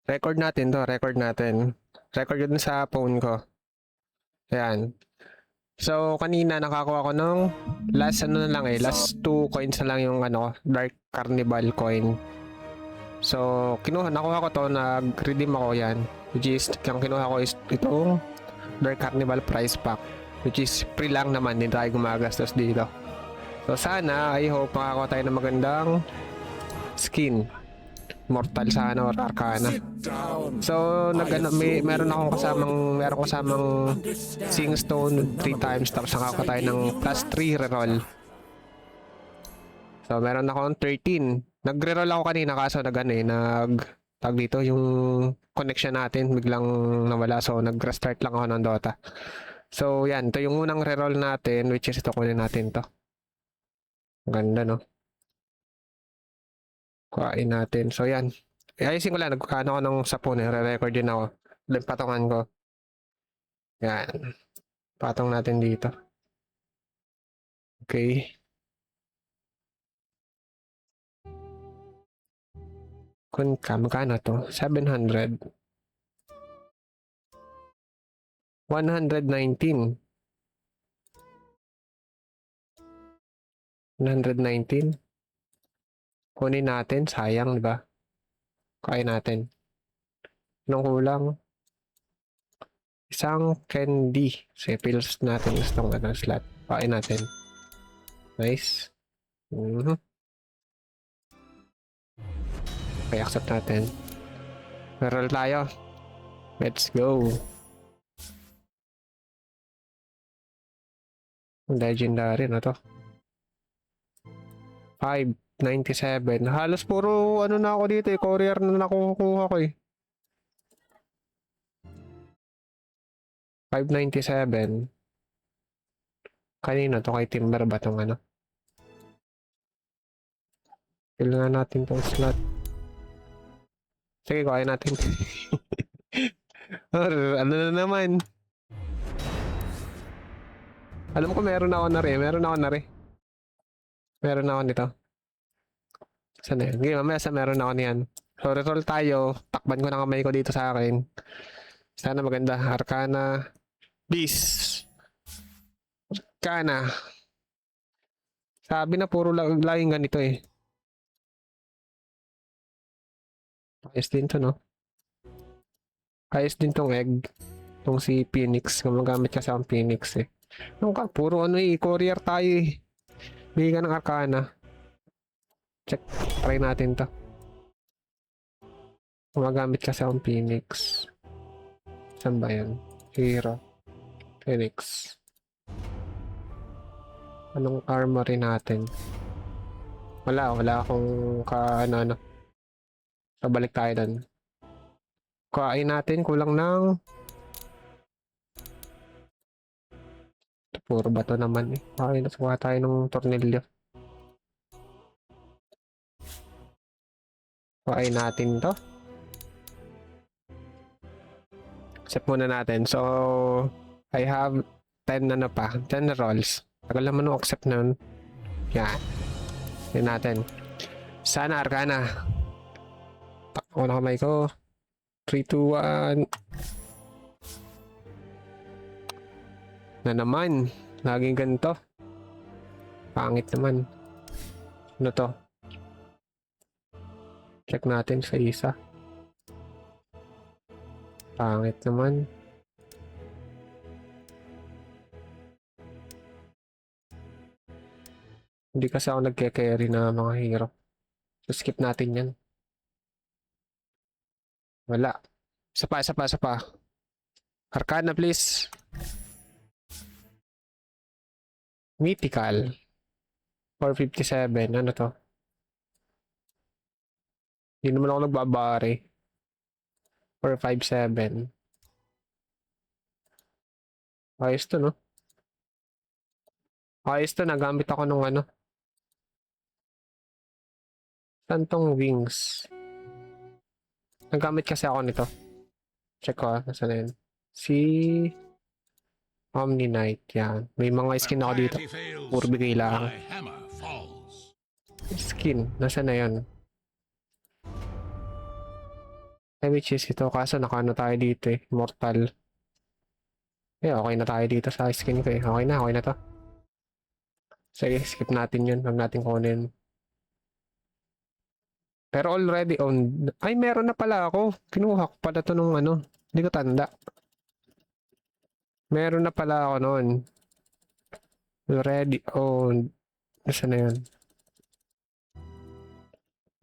Record natin to, record natin. Record yun sa phone ko. Ayan. So, kanina nakakuha ko ng last ano na lang last 2 coins na lang yung Dark Carnival coin. So, nakuha ko to, nag-redeem ako yan. Which is, yung kinuha ko is itong Dark Carnival prize pack. Which is free lang naman, hindi tayo gumagastos dito. So, sana, I hope makakuha tayo ng magandang skin. Mortal sana or Arcana. So, meron kasamang Sing Stone 3 times, tapos nakakuha tayo ng plus 3 reroll. So, meron akong 13. Nag-reroll ako kanina kaso tag dito yung connection natin biglang nawala, so nag-restart lang ako ng Dota. So, yan, ito yung unang reroll natin, which is ito, kunin natin to. Ganda, no? Kuhain natin. So, yan. Ayusin ko lang. Nagkano ako ng sapon. Re-record din ako. Then, patungan ko. Yan. Patong natin dito. Okay. Magkano to? 700. 119. 119. Kunin natin. Sayang, di ba? Kain natin. Anong kulang? Isang candy. Sige, pills natin. Itong slot. Kain natin. Nice. Okay, accept natin. Meron tayo. Let's go. Legendary na to. 597. Halos puro na ako dito eh. Courier na nakukuha ko eh. 597. Kanina to, kay Timber ba tong Fill nga natin tong slot. Sige, kuhain natin. Ano na naman? Alam ko meron ako na rin. Meron ako nito. Saan na yun? Okay, mamaya meron ako niyan. So, reroll tayo. Takban ko na kamay ko dito sa akin. Sana maganda. Arcana. Please. Arcana. Sabi na puro laging ganito eh. Ayos din to, no? Ayos din tong egg. Tong si Phoenix. Gumagamit kasi ang Phoenix eh. Puro courier tayo eh. Bigyan ka ng Arcana. Check. Try natin to. Gumagamit kasi ang Phoenix. Saan ba yan? Hero. Phoenix. Anong armory natin? Wala akong Pabalik tayo doon. Kuhain natin, kulang ng puro bato naman eh. Kuha tayo ng tornilyo. Kuhain natin to. Accept muna natin. So, I have 10 10 rolls. Tagal naman nung accept nun. Yan. Yan natin. Sana Arcana. Takbo na kamay ko. 3, 2, 1. Na naman. Laging ganito. Pangit naman. Ano to? Check natin sa isa. Pangit naman. Hindi kasi ako nagke-carry na mga hero. So, skip natin yan. Wala. Isa pa. Arcana, please. Mythical. 457. Ano to? Hindi naman ako nagbabari. 457. Ayos to, no? Ayos to. Nagamit ako nung Santong wings. Nagamit kasi ako nito. Check ko nasaan na yun. Si Omni Knight, yan. May mga skin ako dito. Puro bigay lang. Skin, nasaan na yun? Which is ito, kaso nakaano tayo dito eh, mortal. Eh, okay na tayo dito sa skin ko eh. Okay na to. Sige, skip natin yun. Huwag natin kunin. Pero already owned. Ay, meron na pala ako. Kinuha ko pala to nung ano. Hindi ko tanda. Meron na pala ako noon. Already owned. Nasaan na yun?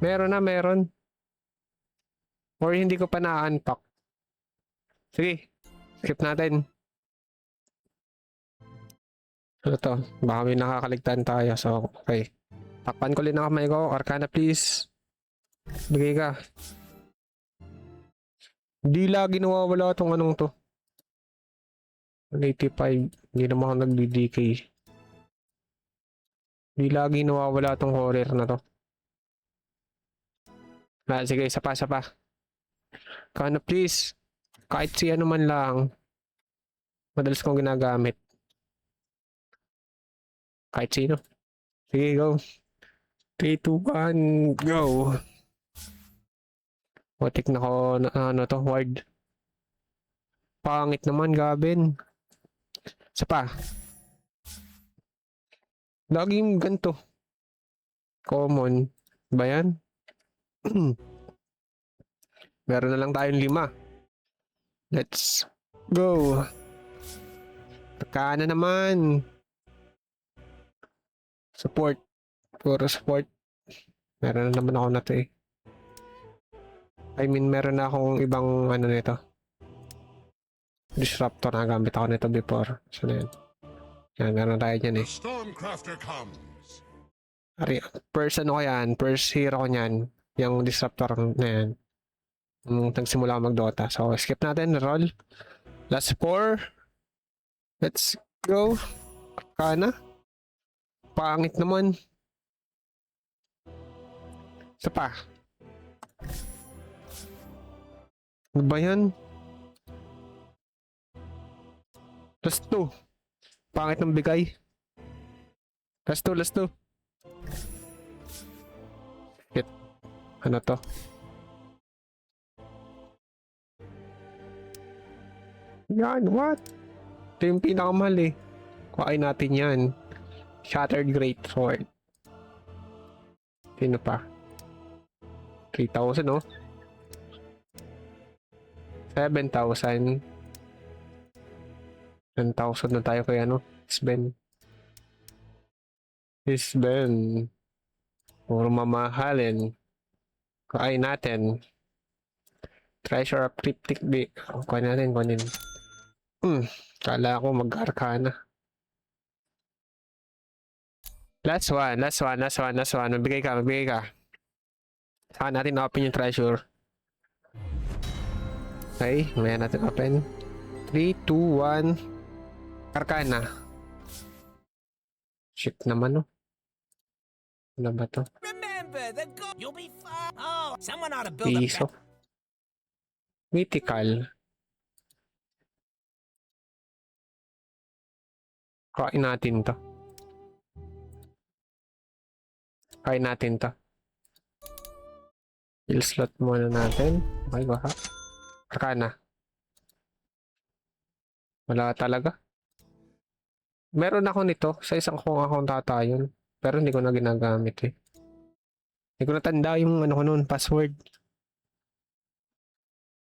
Meron. Or hindi ko pa na-unpack. Sige, skip natin. Ano to? Baka may nakakaligtan tayo. So, okay. Takpan ko rin ang kamay ko. Arcana, please. Bigay ka. Di lagi nawawala tong anong to. 185. Hindi naman ako nagdi-DK. Di lagi nawawala tong horror na to. Sige, isa pa. Arcana, please. Kahit si ano man lang. Madalas kong ginagamit. Kahit sino. Sige, go. 3, 2, 1, go. Watik na ko na ano to, ward. Pangit naman, Gabin. Isa pa. Laging ganito. Common. Ba yan? Meron na lang tayong 5. Let's go. Kana naman. Support. Puro support. Meron na naman ako na to eh. I mean, meron na akong ibang ano nito. Disruptor na gamit ako nito before. So na yan. Yan, meron tayo dyan eh. Stormcrafter comes. First ano ko yan, first hero ko yan. Yung disruptor na yan. Nagsimula ako mag-Dota. So, skip natin, roll. Last 4. Let's go. Kana. Pangit naman. Isa pa. Ano ba yan? Last 2. Pangit ng bigay. Last 2. Shit. Ano to? Yan, what? Ito yung pinakamahal eh. Kuhain natin yan. Shattered Great Sword. Sino pa? 3,000 no? 7,000. 10,000 na tayo kay ano? Sven. Puro mamahalin. Kuhain natin. Treasure of Cryptic Day. Kunin. Kala ko mag-arcana. Last one. Magbigay ka. Saka natin open yung treasure. Okay, maya natin open. 3, 2, 1. Arcana. Shit naman no. Ano ba to? Remember the goal. You'll be fine. Oh, someone ought to build a Piso. Mythical. Kain natin to. Kill slot muna natin. Okay ba ha? Arcana. Wala talaga. Meron ako nito sa isang kong account ata yun. Pero hindi ko na ginagamit eh. Hindi ko natanda yung ano ko nun, password.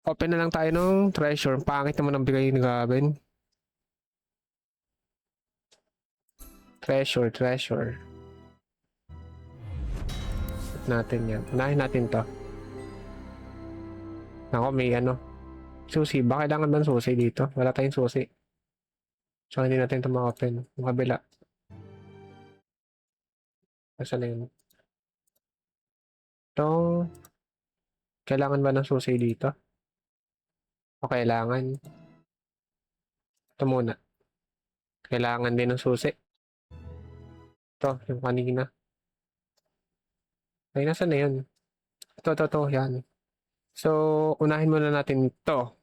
Open na lang tayo ng treasure. Pangit naman ang bigay ni Gavin. Treasure. Natin yan. Unahin natin to. Ako may ano. Susi. Ba kailangan ba ng susi dito? Wala tayong susi. So hindi natin ito ma-open. Yung kabila. Nasaan na yun? Itong... Kailangan ba ng susi dito? O kailangan? Ito muna. Kailangan din ng susi. Ito, yung kanina. Ay, nasaan na yun? Ito, yan. So, unahin muna natin ito.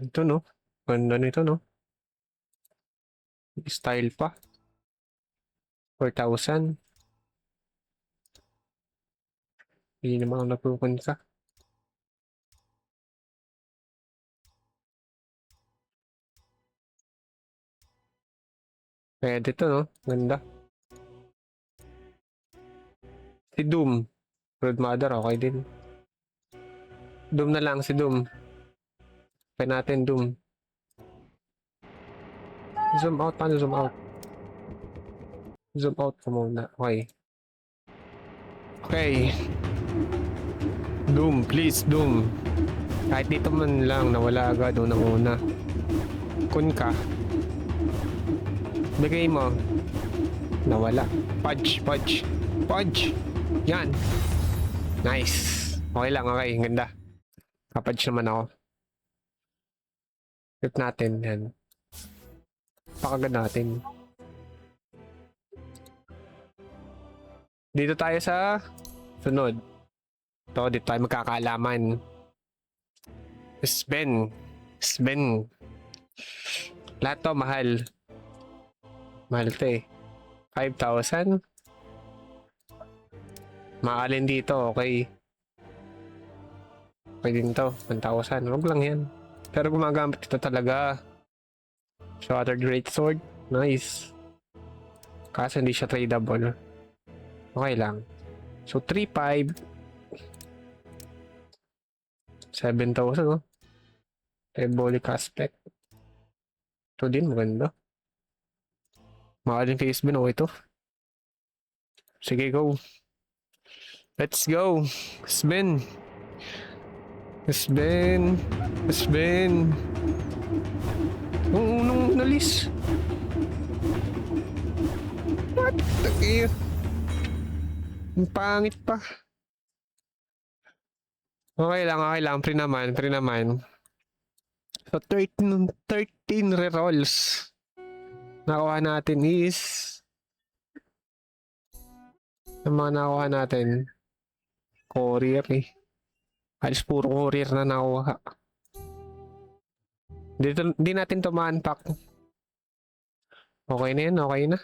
Ito, no? Ganda nito, no? Style pa. 4,000. Hindi naman ako napupun ka. Pwede to, no? Ganda. Si Doom. Brood Mother, okay din. Doom na lang, si Doom. Kaya natin Doom. Zoom out, paano zoom out? Zoom out ka muna. Okay. Okay. Doom, please, Doom. Kahit dito man lang, nawala agad unang-una. Kun ka. Bigay mo. Nawala. Pudge, pudge. Pudge! Yan. Nice. Okay lang, okay. Ganda. Kapudge naman ako. Flip natin. Yan. Pakagad natin. Dito tayo sa sunod. Ito, dito tayo magkakaalaman. Sven. Sven. Lahat to mahal. Mahal to eh. 5,000. Mahalin dito, okay. Okay din to. 1,000. Huwag lang yan. Pero gumagamit ito talaga. Shattered Great Sword. Nice. Kaso hindi siya tradable. Okay lang. So, 3,500. 7,000, oh. Diabolic aspect. Ito din, maganda. Mahalin kay Sven, okay ito. Sige, go. Let's go. Sven. Sven. Sven. Nung nalis. What the hell? Ang pangit pa. Okay lang. Pre naman. So, 13 rerolls. Nakuha natin is... Ang mga nakuha natin, courier eh. Halos puro courier na nakuha. Di natin to ma-unpack. Okay na yan, okay na.